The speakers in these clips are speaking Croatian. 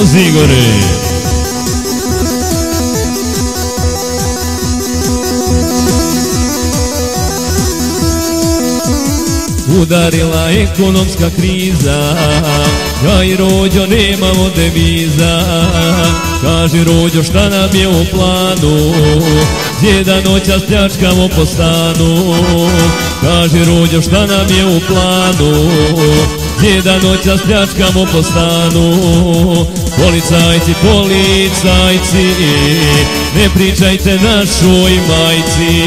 Vozi Igore. Udarila ekonomska kriza, ja i Rođo nemamo deviza. Kaži Rođo šta nam je u planu, djeda noćas pljačkamo po stanu. Kaži Rođo šta nam je u planu, djeda noćas pljačkamo po stanu. Policajci, policajci, ne pričajte našoj majci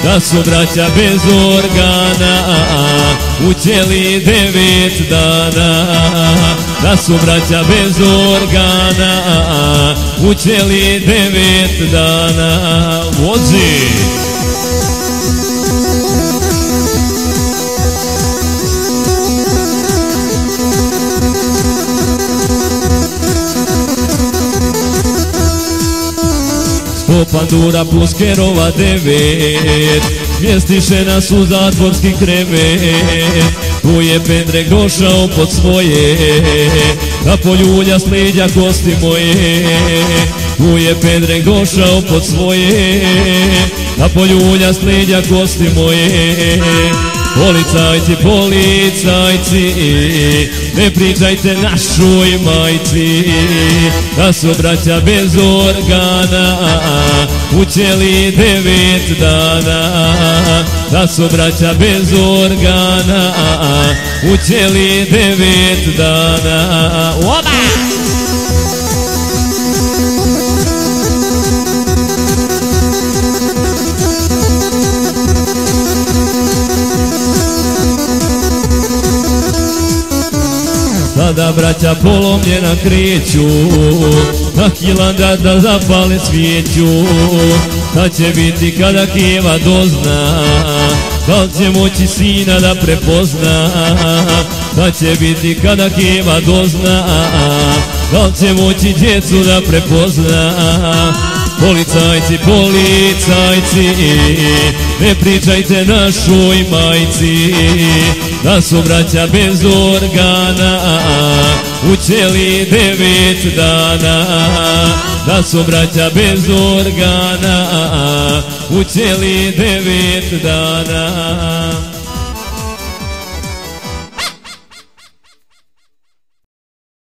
da su braća bez organa učeli 9 dana. Da su braća bez organa učeli 9 dana. Vozi! Pandura plus Kerova 9, smjestiše nas u zatvorski krevet. Tu je Pendrek došao pod svoje, da poljulja s leđa kosti moje. Tu je Pendrek došao pod svoje, da poljulja s leđa kosti moje. Policajci, policajci, ne pričajte našoj majci da su braća bez organa učeli 9 dana. Da su braća bez organa učeli 9 dana. Oba! Sada braća polomljena kreću na Hilandar da zapale svijeću. Šta će biti kada Keva dozna, da li će moći sina da prepozna? Šta će biti kada Keva dozna, da li će moći djecu da prepozna? Policajci, policajci, ne pričajte našoj majci da su braća bez organa učeli 9 dana. Da su braća bez organa učeli 9 dana.